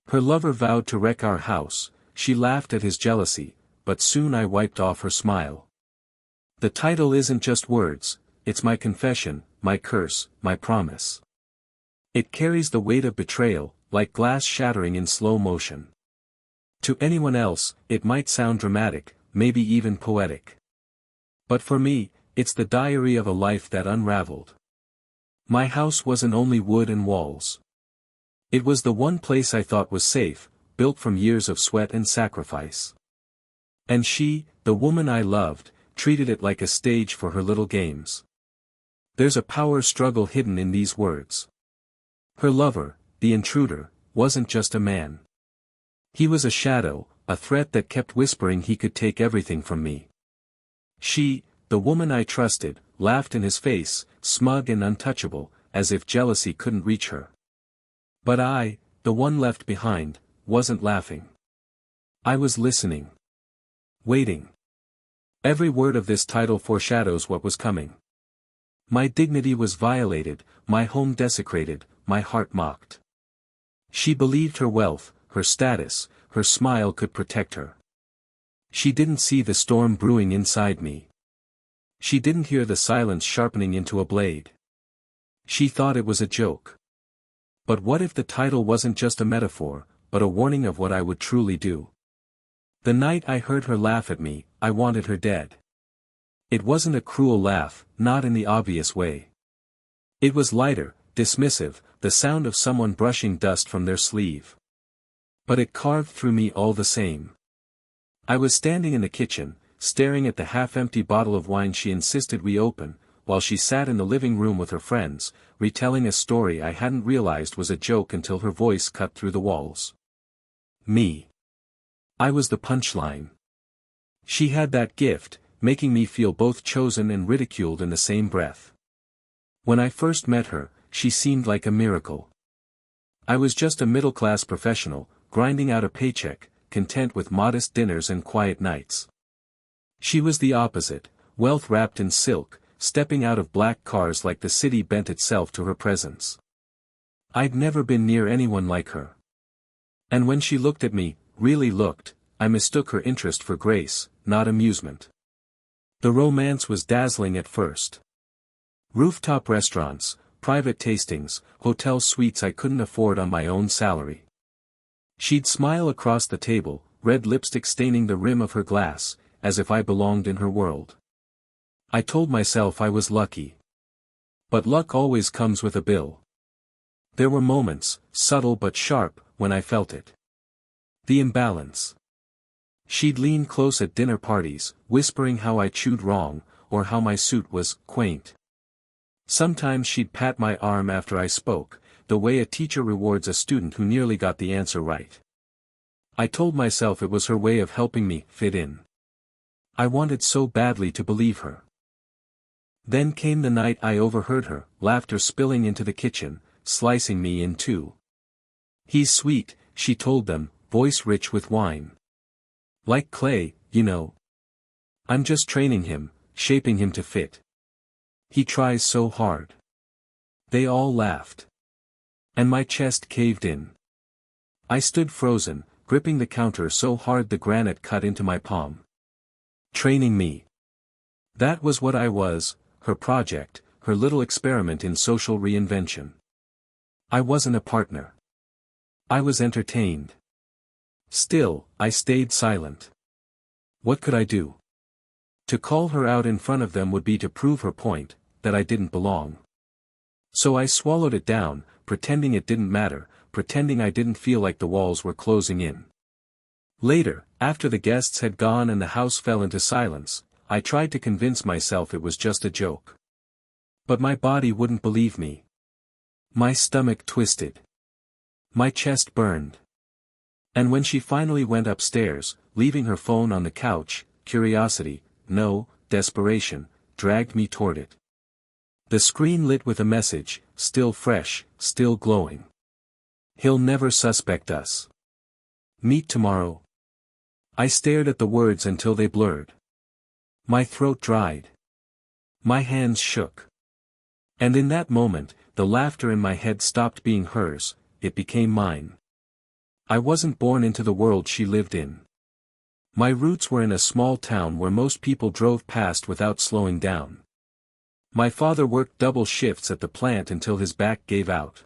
Her lover vowed to wreck our house. She laughed at his jealousy, but soon I wiped off her smile. The title isn't just words, it's my confession, my curse, my promise. It carries the weight of betrayal, like glass shattering in slow motion. To anyone else, it might sound dramatic, maybe even poetic. But for me, it's the diary of a life that unraveled. My house wasn't only wood and walls. It was the one place I thought was safe, built from years of sweat and sacrifice. And she, the woman I loved, treated it like a stage for her little games. There's a power struggle hidden in these words. Her lover, the intruder, wasn't just a man. He was a shadow, a threat that kept whispering he could take everything from me. She, the woman I trusted, laughed in his face, smug and untouchable, as if jealousy couldn't reach her. But I, the one left behind, wasn't laughing. I was listening. Waiting. Every word of this title foreshadows what was coming. My dignity was violated, my home desecrated, my heart mocked. She believed her wealth, her status, her smile could protect her. She didn't see the storm brewing inside me. She didn't hear the silence sharpening into a blade. She thought it was a joke. But what if the title wasn't just a metaphor, but a warning of what I would truly do? The night I heard her laugh at me, I wanted her dead. It wasn't a cruel laugh, not in the obvious way. It was lighter, dismissive, the sound of someone brushing dust from their sleeve. But it carved through me all the same. I was standing in the kitchen, staring at the half-empty bottle of wine she insisted we open, while she sat in the living room with her friends, retelling a story I hadn't realized was a joke until her voice cut through the walls. Me. I was the punchline. She had that gift, making me feel both chosen and ridiculed in the same breath. When I first met her, she seemed like a miracle. I was just a middle-class professional, grinding out a paycheck, content with modest dinners and quiet nights. She was the opposite, wealth wrapped in silk, stepping out of black cars like the city bent itself to her presence. I'd never been near anyone like her. And when she looked at me, really looked, I mistook her interest for grace, not amusement. The romance was dazzling at first. Rooftop restaurants, private tastings, hotel suites I couldn't afford on my own salary. She'd smile across the table, red lipstick staining the rim of her glass, as if I belonged in her world. I told myself I was lucky. But luck always comes with a bill. There were moments, subtle but sharp, when I felt it. The imbalance. She'd lean close at dinner parties, whispering how I chewed wrong, or how my suit was quaint. Sometimes she'd pat my arm after I spoke, the way a teacher rewards a student who nearly got the answer right. I told myself it was her way of helping me fit in. I wanted so badly to believe her. Then came the night I overheard her, laughter spilling into the kitchen, slicing me in two. "He's sweet," she told them, voice rich with wine. "Like clay, you know. I'm just training him, shaping him to fit. He tries so hard." They all laughed. And my chest caved in. I stood frozen, gripping the counter so hard the granite cut into my palm. Training me. That was what I was, her project, her little experiment in social reinvention. I wasn't a partner. I was entertained. Still, I stayed silent. What could I do? To call her out in front of them would be to prove her point, that I didn't belong. So I swallowed it down, pretending it didn't matter, pretending I didn't feel like the walls were closing in. Later, after the guests had gone and the house fell into silence, I tried to convince myself it was just a joke. But my body wouldn't believe me. My stomach twisted. My chest burned. And when she finally went upstairs, leaving her phone on the couch, curiosity, no, desperation, dragged me toward it. The screen lit with a message, still fresh, still glowing. "He'll never suspect us. Meet tomorrow." I stared at the words until they blurred. My throat dried. My hands shook. And in that moment, the laughter in my head stopped being hers, it became mine. I wasn't born into the world she lived in. My roots were in a small town where most people drove past without slowing down. My father worked double shifts at the plant until his back gave out.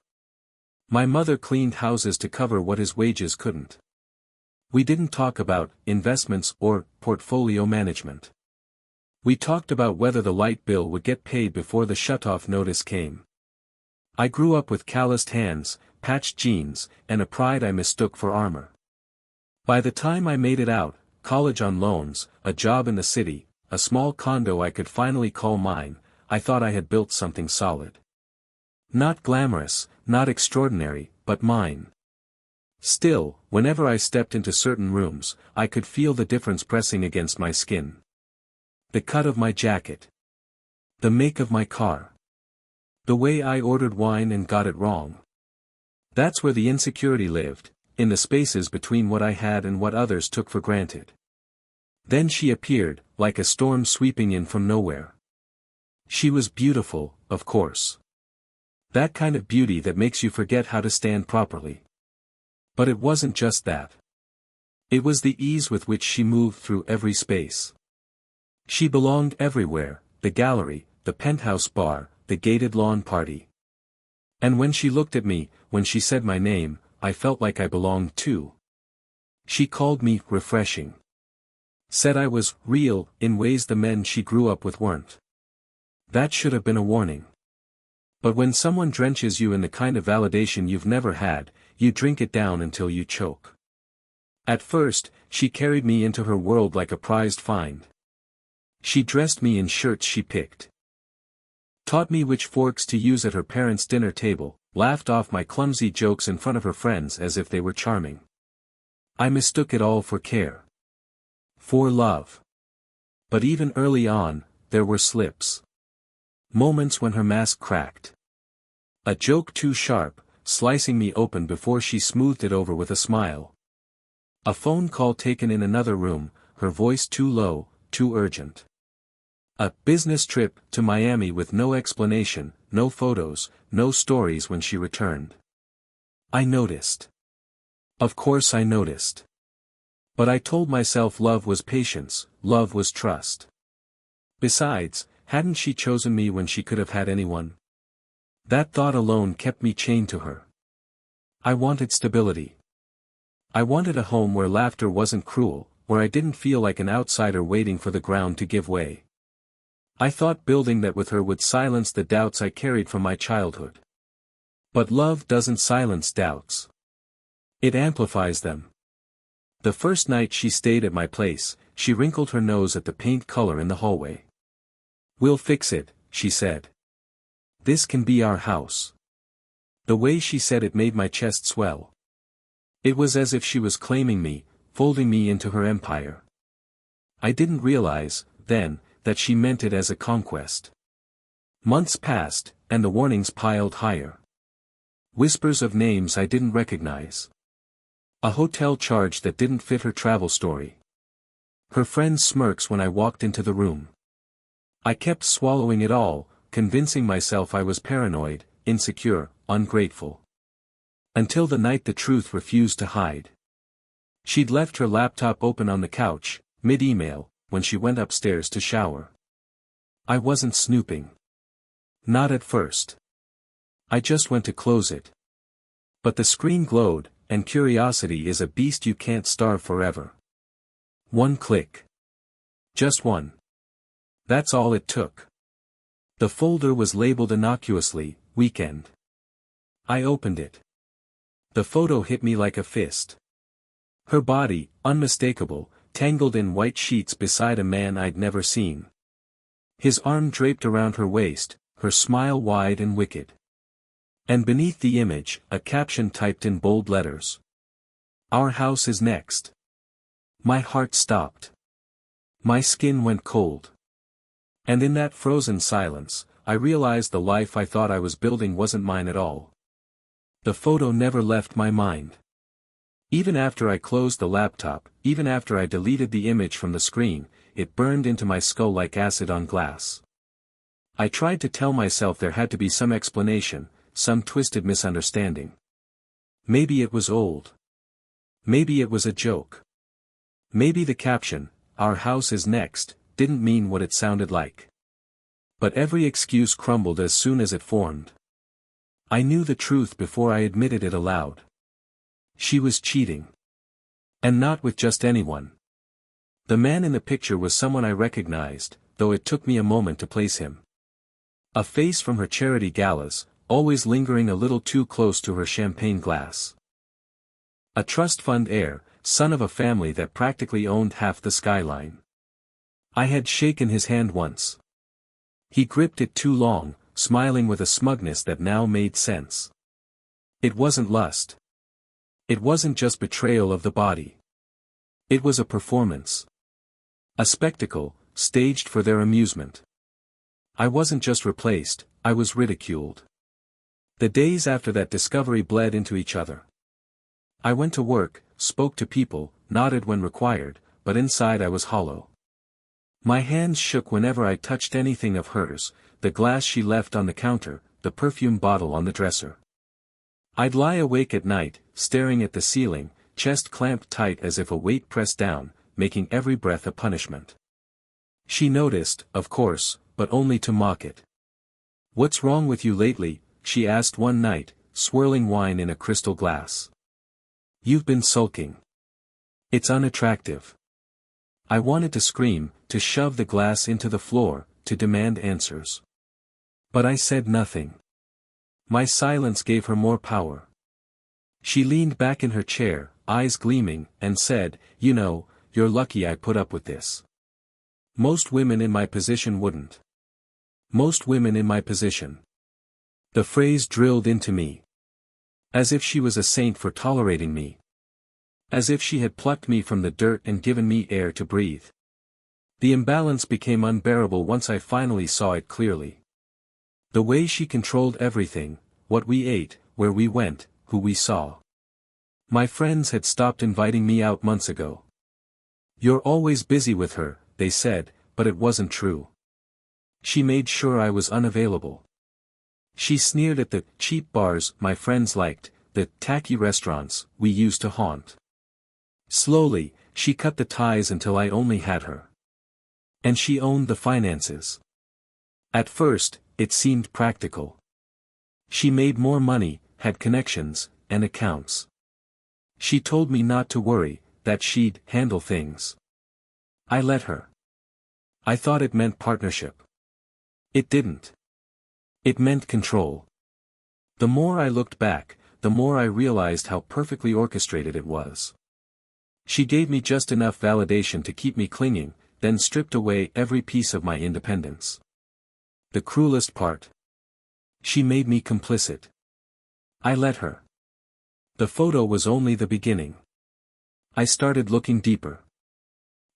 My mother cleaned houses to cover what his wages couldn't. We didn't talk about investments or portfolio management. We talked about whether the light bill would get paid before the shutoff notice came. I grew up with calloused hands, patched jeans, and a pride I mistook for armor. By the time I made it out, college on loans, a job in the city, a small condo I could finally call mine, I thought I had built something solid. Not glamorous, not extraordinary, but mine. Still, whenever I stepped into certain rooms, I could feel the difference pressing against my skin. The cut of my jacket. The make of my car. The way I ordered wine and got it wrong. That's where the insecurity lived, in the spaces between what I had and what others took for granted. Then she appeared, like a storm sweeping in from nowhere. She was beautiful, of course. That kind of beauty that makes you forget how to stand properly. But it wasn't just that. It was the ease with which she moved through every space. She belonged everywhere, the gallery, the penthouse bar, the gated lawn party. And when she looked at me, when she said my name, I felt like I belonged too. She called me refreshing. Said I was real in ways the men she grew up with weren't. That should have been a warning. But when someone drenches you in the kind of validation you've never had, you drink it down until you choke. At first, she carried me into her world like a prized find. She dressed me in shirts she picked. Taught me which forks to use at her parents' dinner table, laughed off my clumsy jokes in front of her friends as if they were charming. I mistook it all for care. For love. But even early on, there were slips. Moments when her mask cracked. A joke too sharp, slicing me open before she smoothed it over with a smile. A phone call taken in another room, her voice too low, too urgent. A business trip to Miami with no explanation, no photos, no stories when she returned. I noticed. Of course I noticed. But I told myself love was patience, love was trust. Besides, hadn't she chosen me when she could have had anyone? That thought alone kept me chained to her. I wanted stability. I wanted a home where laughter wasn't cruel, where I didn't feel like an outsider waiting for the ground to give way. I thought building that with her would silence the doubts I carried from my childhood. But love doesn't silence doubts. It amplifies them. The first night she stayed at my place, she wrinkled her nose at the paint color in the hallway. "We'll fix it," she said. "This can be our house." The way she said it made my chest swell. It was as if she was claiming me, folding me into her empire. I didn't realize, then, that she meant it as a conquest. Months passed, and the warnings piled higher. Whispers of names I didn't recognize. A hotel charge that didn't fit her travel story. Her friend's smirks when I walked into the room. I kept swallowing it all, convincing myself I was paranoid, insecure, ungrateful. Until the night the truth refused to hide. She'd left her laptop open on the couch, mid-email, when she went upstairs to shower. I wasn't snooping. Not at first. I just went to close it. But the screen glowed, and curiosity is a beast you can't starve forever. One click. Just one. That's all it took. The folder was labeled innocuously, "Weekend." I opened it. The photo hit me like a fist. Her body, unmistakable, tangled in white sheets beside a man I'd never seen. His arm draped around her waist, her smile wide and wicked. And beneath the image, a caption typed in bold letters. "Our house is next." My heart stopped. My skin went cold. And in that frozen silence, I realized the life I thought I was building wasn't mine at all. The photo never left my mind. Even after I closed the laptop, even after I deleted the image from the screen, it burned into my skull like acid on glass. I tried to tell myself there had to be some explanation, some twisted misunderstanding. Maybe it was old. Maybe it was a joke. Maybe the caption, "Our house is next," didn't mean what it sounded like. But every excuse crumbled as soon as it formed. I knew the truth before I admitted it aloud. She was cheating. And not with just anyone. The man in the picture was someone I recognized, though it took me a moment to place him. A face from her charity galas, always lingering a little too close to her champagne glass. A trust fund heir, son of a family that practically owned half the skyline. I had shaken his hand once. He gripped it too long, smiling with a smugness that now made sense. It wasn't lust. It wasn't just betrayal of the body. It was a performance. A spectacle, staged for their amusement. I wasn't just replaced, I was ridiculed. The days after that discovery bled into each other. I went to work, spoke to people, nodded when required, but inside I was hollow. My hands shook whenever I touched anything of hers, the glass she left on the counter, the perfume bottle on the dresser. I'd lie awake at night, staring at the ceiling, chest clamped tight as if a weight pressed down, making every breath a punishment. She noticed, of course, but only to mock it. "What's wrong with you lately?" she asked one night, swirling wine in a crystal glass. "You've been sulking. It's unattractive." I wanted to scream, to shove the glass into the floor, to demand answers. But I said nothing. My silence gave her more power. She leaned back in her chair, eyes gleaming, and said, "You know, you're lucky I put up with this. Most women in my position wouldn't. Most women in my position." The phrase drilled into me. As if she was a saint for tolerating me. As if she had plucked me from the dirt and given me air to breathe. The imbalance became unbearable once I finally saw it clearly. The way she controlled everything, what we ate, where we went, who we saw. My friends had stopped inviting me out months ago. "You're always busy with her," they said, but it wasn't true. She made sure I was unavailable. She sneered at the cheap bars my friends liked, the tacky restaurants we used to haunt. Slowly, she cut the ties until I only had her. And she owned the finances. At first, it seemed practical. She made more money, had connections, and accounts. She told me not to worry, that she'd handle things. I let her. I thought it meant partnership. It didn't. It meant control. The more I looked back, the more I realized how perfectly orchestrated it was. She gave me just enough validation to keep me clinging, then stripped away every piece of my independence. The cruelest part. She made me complicit. I let her. The photo was only the beginning. I started looking deeper.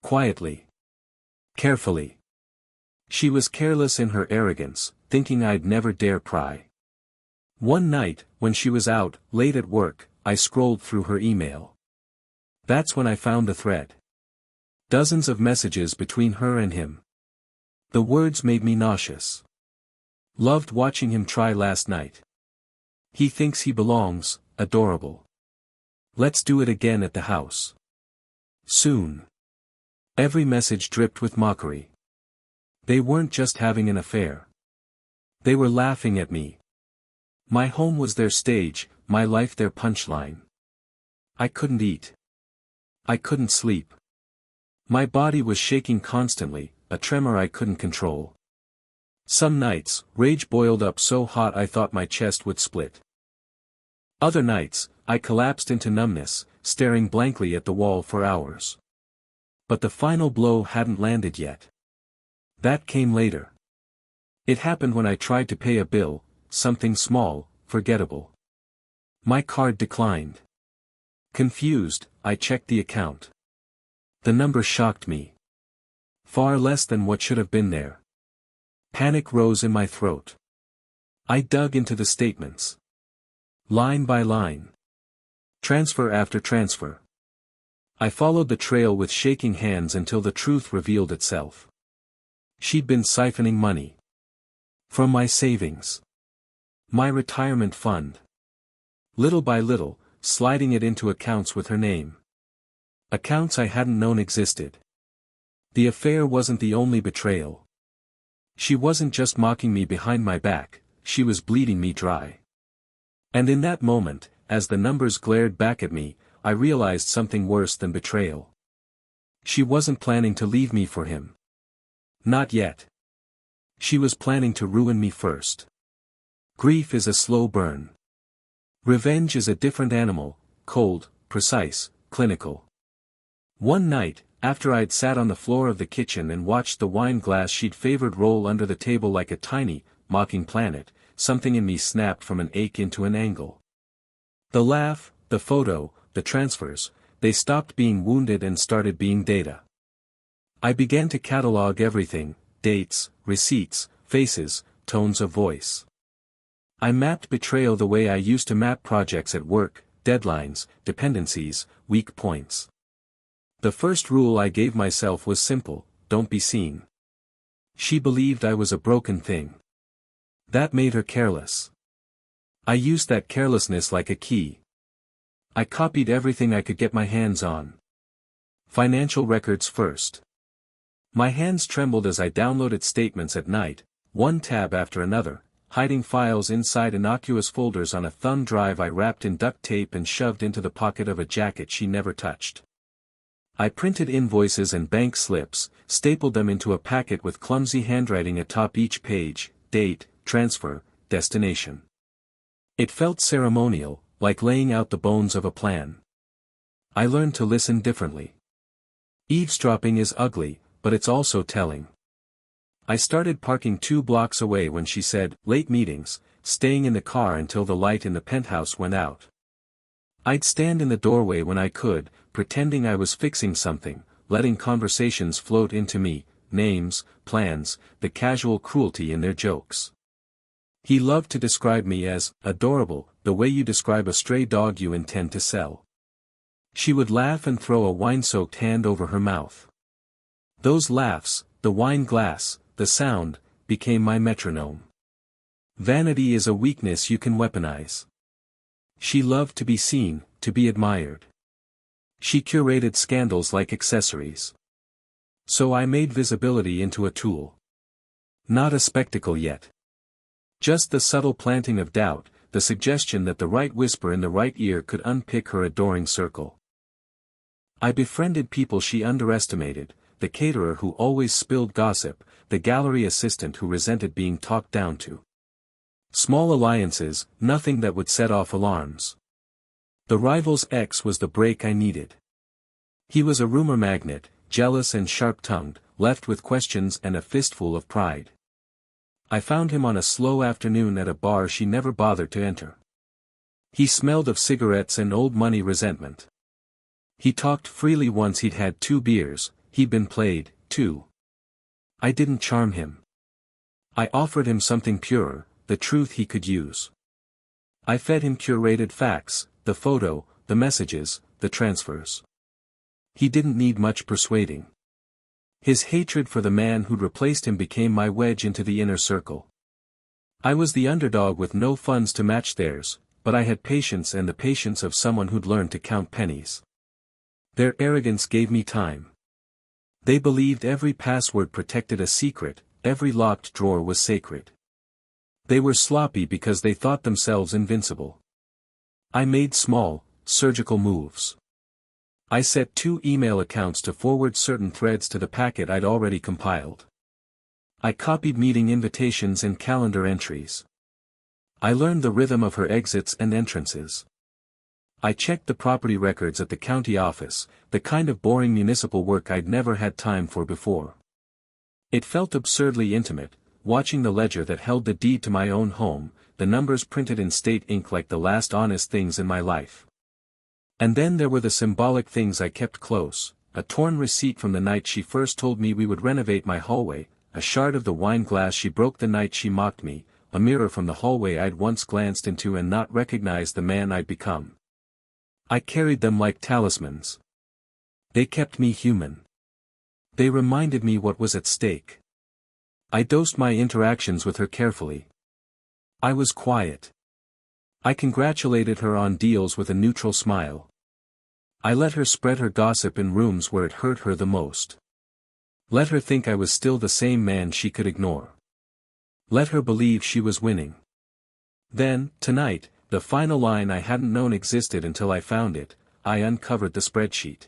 Quietly. Carefully. She was careless in her arrogance, thinking I'd never dare pry. One night, when she was out, late at work, I scrolled through her email. That's when I found the thread. Dozens of messages between her and him. The words made me nauseous. "Loved watching him try last night. He thinks he belongs, adorable. Let's do it again at the house. Soon." Every message dripped with mockery. They weren't just having an affair. They were laughing at me. My home was their stage, my life their punchline. I couldn't eat. I couldn't sleep. My body was shaking constantly, a tremor I couldn't control. Some nights, rage boiled up so hot I thought my chest would split. Other nights, I collapsed into numbness, staring blankly at the wall for hours. But the final blow hadn't landed yet. That came later. It happened when I tried to pay a bill, something small, forgettable. My card declined. Confused, I checked the account. The number shocked me. Far less than what should have been there. Panic rose in my throat. I dug into the statements. Line by line. Transfer after transfer. I followed the trail with shaking hands until the truth revealed itself. She'd been siphoning money. From my savings. My retirement fund. Little by little, sliding it into accounts with her name. Accounts I hadn't known existed. The affair wasn't the only betrayal. She wasn't just mocking me behind my back, she was bleeding me dry. And in that moment, as the numbers glared back at me, I realized something worse than betrayal. She wasn't planning to leave me for him. Not yet. She was planning to ruin me first. Grief is a slow burn. Revenge is a different animal, cold, precise, clinical. One night, after I'd sat on the floor of the kitchen and watched the wine glass she'd favored roll under the table like a tiny, mocking planet, something in me snapped from an ache into an angle. The laugh, the photo, the transfers, they stopped being wounded and started being data. I began to catalog everything, dates, receipts, faces, tones of voice. I mapped betrayal the way I used to map projects at work, deadlines, dependencies, weak points. The first rule I gave myself was simple: don't be seen. She believed I was a broken thing. That made her careless. I used that carelessness like a key. I copied everything I could get my hands on. Financial records first. My hands trembled as I downloaded statements at night, one tab after another, hiding files inside innocuous folders on a thumb drive I wrapped in duct tape and shoved into the pocket of a jacket she never touched. I printed invoices and bank slips, stapled them into a packet with clumsy handwriting atop each page: date, transfer, destination. It felt ceremonial, like laying out the bones of a plan. I learned to listen differently. Eavesdropping is ugly, but it's also telling. I started parking 2 blocks away when she said, late meetings, staying in the car until the light in the penthouse went out. I'd stand in the doorway when I could, pretending I was fixing something, letting conversations float into me, names, plans, the casual cruelty in their jokes. He loved to describe me as adorable, the way you describe a stray dog you intend to sell. She would laugh and throw a wine-soaked hand over her mouth. Those laughs, the wine glass, the sound, became my metronome. Vanity is a weakness you can weaponize. She loved to be seen, to be admired. She curated scandals like accessories. So I made visibility into a tool. Not a spectacle yet. Just the subtle planting of doubt, the suggestion that the right whisper in the right ear could unpick her adoring circle. I befriended people she underestimated: the caterer who always spilled gossip, the gallery assistant who resented being talked down to. Small alliances, nothing that would set off alarms. The rival's ex was the break I needed. He was a rumor magnet, jealous and sharp-tongued, left with questions and a fistful of pride. I found him on a slow afternoon at a bar she never bothered to enter. He smelled of cigarettes and old money resentment. He talked freely once he'd had 2 beers, he'd been played, too. I didn't charm him. I offered him something purer, the truth he could use. I fed him curated facts, the photo, the messages, the transfers. He didn't need much persuading. His hatred for the man who'd replaced him became my wedge into the inner circle. I was the underdog with no funds to match theirs, but I had patience, and the patience of someone who'd learned to count pennies. Their arrogance gave me time. They believed every password protected a secret, every locked drawer was sacred. They were sloppy because they thought themselves invincible. I made small, surgical moves. I set 2 email accounts to forward certain threads to the packet I'd already compiled. I copied meeting invitations and calendar entries. I learned the rhythm of her exits and entrances. I checked the property records at the county office, the kind of boring municipal work I'd never had time for before. It felt absurdly intimate, watching the ledger that held the deed to my own home, the numbers printed in state ink like the last honest things in my life. And then there were the symbolic things I kept close: a torn receipt from the night she first told me we would renovate my hallway, a shard of the wine glass she broke the night she mocked me, a mirror from the hallway I'd once glanced into and not recognized the man I'd become. I carried them like talismans. They kept me human. They reminded me what was at stake. I dosed my interactions with her carefully. I was quiet. I congratulated her on deals with a neutral smile. I let her spread her gossip in rooms where it hurt her the most. Let her think I was still the same man she could ignore. Let her believe she was winning. Then, tonight, the final line I hadn't known existed until I found it, I uncovered the spreadsheet.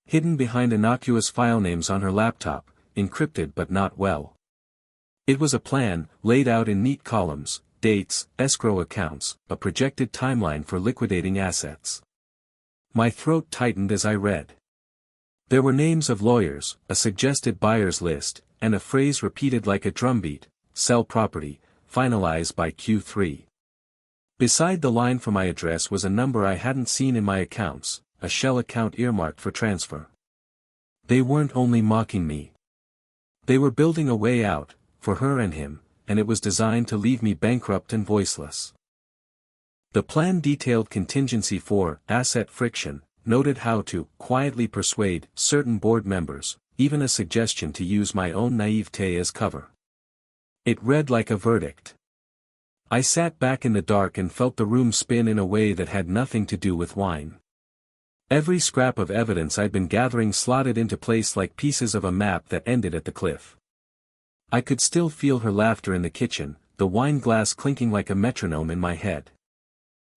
Hidden behind innocuous file names on her laptop, encrypted but not well. It was a plan, laid out in neat columns, dates, escrow accounts, a projected timeline for liquidating assets. My throat tightened as I read. There were names of lawyers, a suggested buyer's list, and a phrase repeated like a drumbeat: sell property, finalize by Q3. Beside the line for my address was a number I hadn't seen in my accounts, a shell account earmarked for transfer. They weren't only mocking me. They were building a way out, for her and him, and it was designed to leave me bankrupt and voiceless. The plan detailed contingency for asset friction, noted how to quietly persuade certain board members, even a suggestion to use my own naivete as cover. It read like a verdict. I sat back in the dark and felt the room spin in a way that had nothing to do with wine. Every scrap of evidence I'd been gathering slotted into place like pieces of a map that ended at the cliff. I could still feel her laughter in the kitchen, the wine glass clinking like a metronome in my head.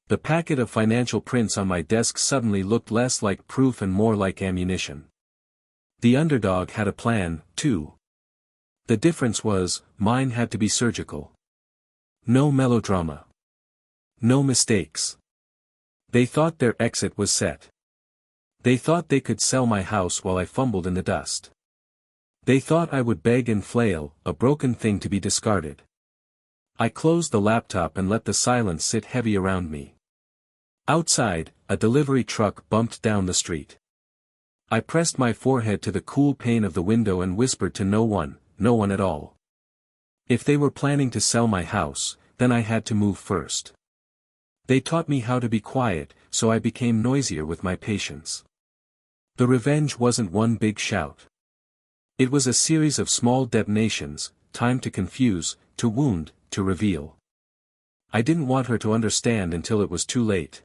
The packet of financial prints on my desk suddenly looked less like proof and more like ammunition. The underdog had a plan, too. The difference was, mine had to be surgical. No melodrama. No mistakes. They thought their exit was set. They thought they could sell my house while I fumbled in the dust. They thought I would beg and flail, a broken thing to be discarded. I closed the laptop and let the silence sit heavy around me. Outside, a delivery truck bumped down the street. I pressed my forehead to the cool pane of the window and whispered to no one at all. If they were planning to sell my house, then I had to move first. They taught me how to be quiet, so I became noisier with my patience. The revenge wasn't one big shout. It was a series of small detonations, timed to confuse, to wound, to reveal. I didn't want her to understand until it was too late.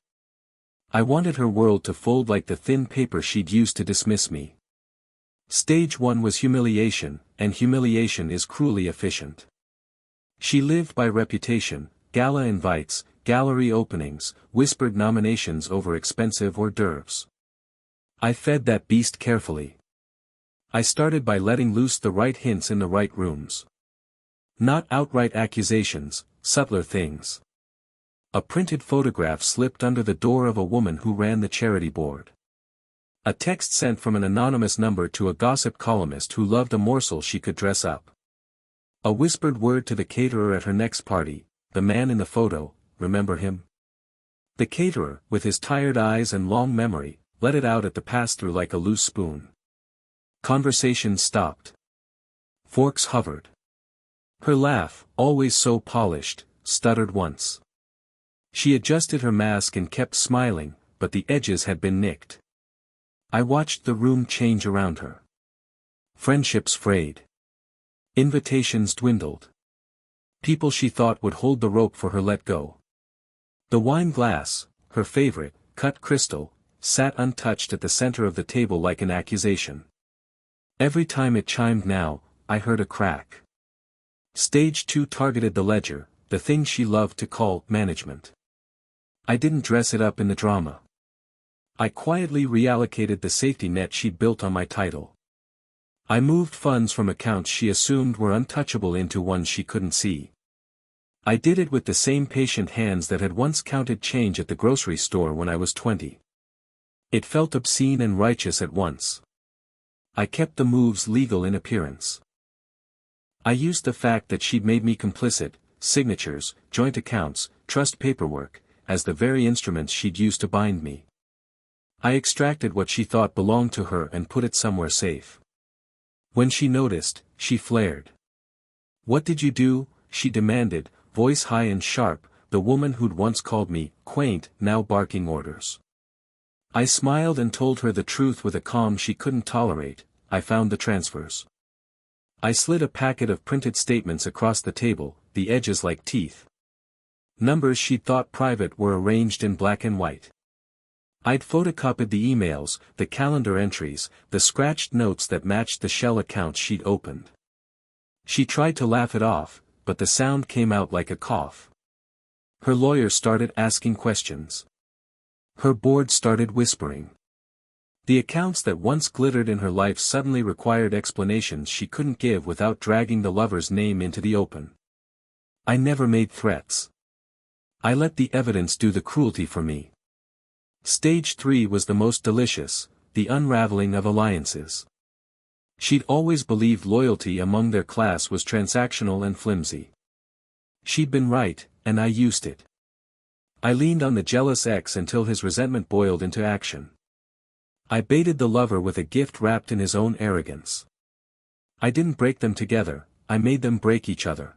I wanted her world to fold like the thin paper she'd used to dismiss me. Stage 1 was humiliation, and humiliation is cruelly efficient. She lived by reputation, gala invites, gallery openings, whispered nominations over expensive hors d'oeuvres. I fed that beast carefully. I started by letting loose the right hints in the right rooms. Not outright accusations, subtler things. A printed photograph slipped under the door of a woman who ran the charity board. A text sent from an anonymous number to a gossip columnist who loved a morsel she could dress up. A whispered word to the caterer at her next party, the man in the photo, remember him? The caterer, with his tired eyes and long memory, let it out at the pass-through like a loose spoon. Conversation stopped. Forks hovered. Her laugh, always so polished, stuttered once. She adjusted her mask and kept smiling, but the edges had been nicked. I watched the room change around her. Friendships frayed. Invitations dwindled. People she thought would hold the rope for her let go. The wine glass, her favorite, cut crystal, sat untouched at the center of the table like an accusation. Every time it chimed now, I heard a crack. Stage 2 targeted the ledger, the thing she loved to call management. I didn't dress it up in the drama. I quietly reallocated the safety net she'd built on my title. I moved funds from accounts she assumed were untouchable into ones she couldn't see. I did it with the same patient hands that had once counted change at the grocery store when I was 20. It felt obscene and righteous at once. I kept the moves legal in appearance. I used the fact that she'd made me complicit, signatures, joint accounts, trust paperwork, as the very instruments she'd used to bind me. I extracted what she thought belonged to her and put it somewhere safe. When she noticed, she flared. "What did you do?" she demanded, voice high and sharp, the woman who'd once called me quaint, now barking orders. I smiled and told her the truth with a calm she couldn't tolerate. I found the transfers. I slid a packet of printed statements across the table, the edges like teeth. Numbers she'd thought private were arranged in black and white. I'd photocopied the emails, the calendar entries, the scratched notes that matched the shell accounts she'd opened. She tried to laugh it off, but the sound came out like a cough. Her lawyer started asking questions. Her board started whispering. The accounts that once glittered in her life suddenly required explanations she couldn't give without dragging the lover's name into the open. I never made threats. I let the evidence do the cruelty for me. Stage 3 was the most delicious, the unraveling of alliances. She'd always believed loyalty among their class was transactional and flimsy. She'd been right, and I used it. I leaned on the jealous ex until his resentment boiled into action. I baited the lover with a gift wrapped in his own arrogance. I didn't break them together, I made them break each other.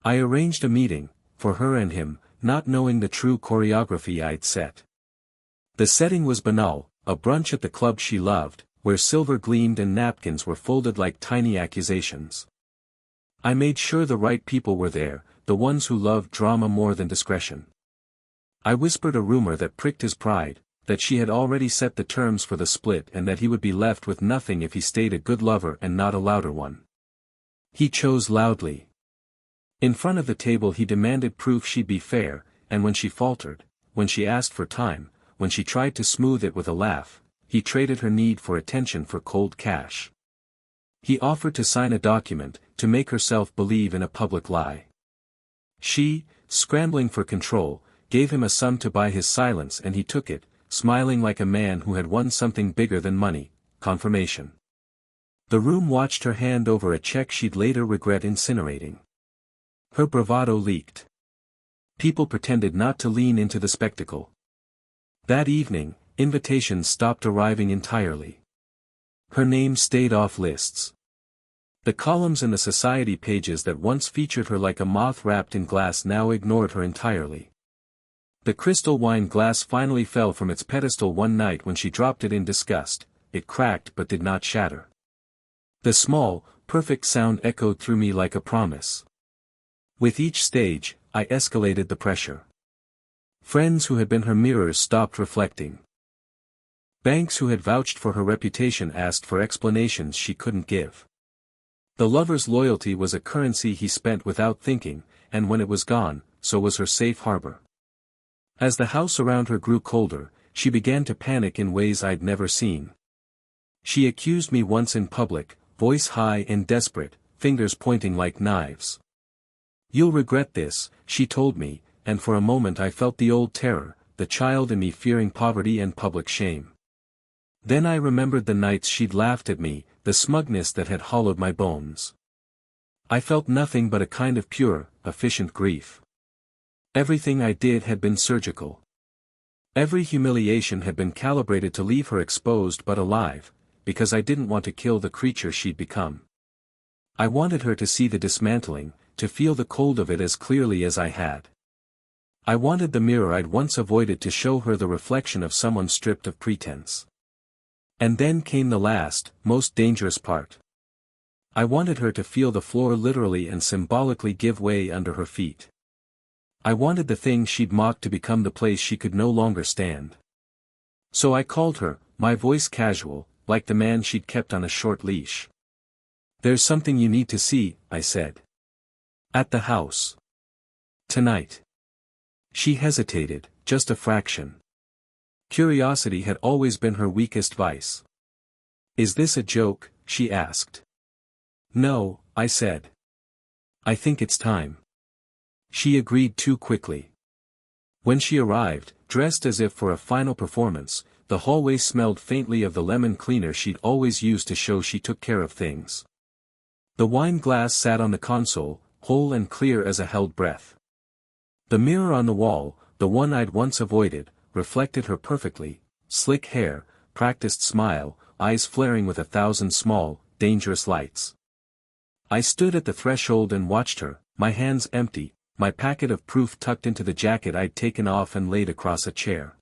I arranged a meeting, for her and him, not knowing the true choreography I'd set. The setting was banal, a brunch at the club she loved, where silver gleamed and napkins were folded like tiny accusations. I made sure the right people were there, the ones who loved drama more than discretion. I whispered a rumor that pricked his pride, that she had already set the terms for the split and that he would be left with nothing if he stayed a good lover and not a louder one. He chose loudly. In front of the table he demanded proof she'd be fair, and when she faltered, when she asked for time, when she tried to smooth it with a laugh, he traded her need for attention for cold cash. He offered to sign a document, to make herself believe in a public lie. She, scrambling for control, gave him a sum to buy his silence and he took it, smiling like a man who had won something bigger than money, confirmation. The room watched her hand over a check she'd later regret incinerating. Her bravado leaked. People pretended not to lean into the spectacle. That evening, invitations stopped arriving entirely. Her name stayed off lists. The columns in the society pages that once featured her like a moth wrapped in glass now ignored her entirely. The crystal wine glass finally fell from its pedestal one night when she dropped it in disgust. It cracked but did not shatter. The small, perfect sound echoed through me like a promise. With each stage, I escalated the pressure. Friends who had been her mirrors stopped reflecting. Banks who had vouched for her reputation asked for explanations she couldn't give. The lover's loyalty was a currency he spent without thinking, and when it was gone, so was her safe harbor. As the house around her grew colder, she began to panic in ways I'd never seen. She accused me once in public, voice high and desperate, fingers pointing like knives. "You'll regret this," she told me, and for a moment I felt the old terror, the child in me fearing poverty and public shame. Then I remembered the nights she'd laughed at me, the smugness that had hollowed my bones. I felt nothing but a kind of pure, efficient grief. Everything I did had been surgical. Every humiliation had been calibrated to leave her exposed but alive, because I didn't want to kill the creature she'd become. I wanted her to see the dismantling, to feel the cold of it as clearly as I had. I wanted the mirror I'd once avoided to show her the reflection of someone stripped of pretense. And then came the last, most dangerous part. I wanted her to feel the floor literally and symbolically give way under her feet. I wanted the thing she'd mocked to become the place she could no longer stand. So I called her, my voice casual, like the man she'd kept on a short leash. "There's something you need to see," I said. "At the house. Tonight." She hesitated, just a fraction. Curiosity had always been her weakest vice. "Is this a joke?" she asked. "No," I said. "I think it's time." She agreed too quickly. When she arrived, dressed as if for a final performance, the hallway smelled faintly of the lemon cleaner she'd always used to show she took care of things. The wine glass sat on the console, whole and clear as a held breath. The mirror on the wall, the one I'd once avoided, reflected her perfectly, slick hair, practiced smile, eyes flaring with 1,000 small, dangerous lights. I stood at the threshold and watched her, my hands empty, my packet of proof tucked into the jacket I'd taken off and laid across a chair.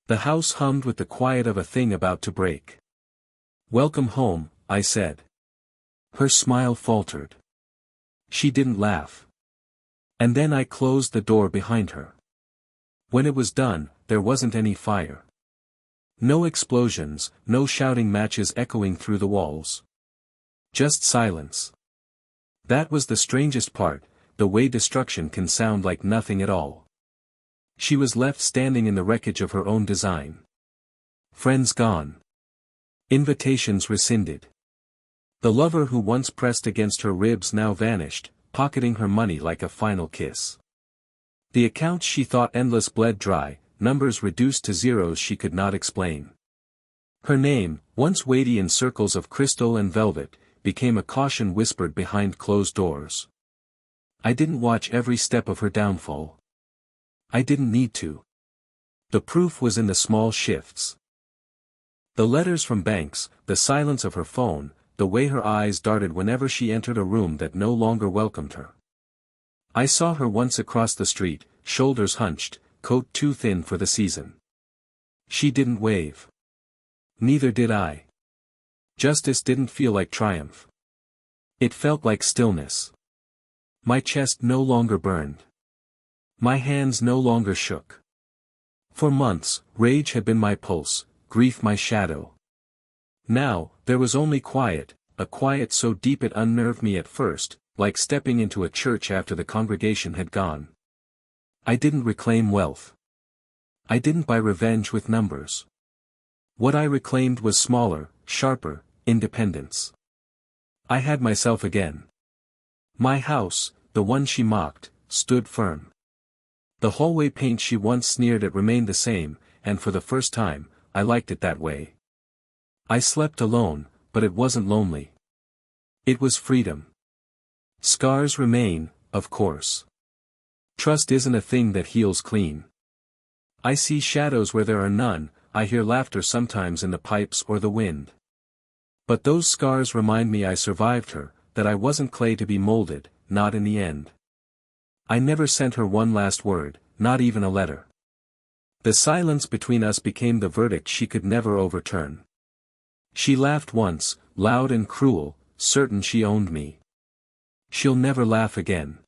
The house hummed with the quiet of a thing about to break. "Welcome home," I said. Her smile faltered. She didn't laugh. And then I closed the door behind her. When it was done, there wasn't any fire. No explosions, no shouting matches echoing through the walls. Just silence. That was the strangest part, the way destruction can sound like nothing at all. She was left standing in the wreckage of her own design. Friends gone. Invitations rescinded. The lover who once pressed against her ribs now vanished, pocketing her money like a final kiss. The accounts she thought endless bled dry, numbers reduced to zeros she could not explain. Her name, once weighty in circles of crystal and velvet, became a caution whispered behind closed doors. I didn't watch every step of her downfall. I didn't need to. The proof was in the small shifts. The letters from banks, the silence of her phone, the way her eyes darted whenever she entered a room that no longer welcomed her. I saw her once across the street, shoulders hunched, coat too thin for the season. She didn't wave. Neither did I. Justice didn't feel like triumph. It felt like stillness. My chest no longer burned. My hands no longer shook. For months, rage had been my pulse, grief my shadow. Now, there was only quiet, a quiet so deep it unnerved me at first, like stepping into a church after the congregation had gone. I didn't reclaim wealth. I didn't buy revenge with numbers. What I reclaimed was smaller, sharper, independence. I had myself again. My house, the one she mocked, stood firm. The hallway paint she once sneered at remained the same, and for the first time, I liked it that way. I slept alone, but it wasn't lonely. It was freedom. Scars remain, of course. Trust isn't a thing that heals clean. I see shadows where there are none, I hear laughter sometimes in the pipes or the wind. But those scars remind me I survived her, that I wasn't clay to be molded, not in the end. I never sent her one last word, not even a letter. The silence between us became the verdict she could never overturn. She laughed once, loud and cruel, certain she owned me. She'll never laugh again.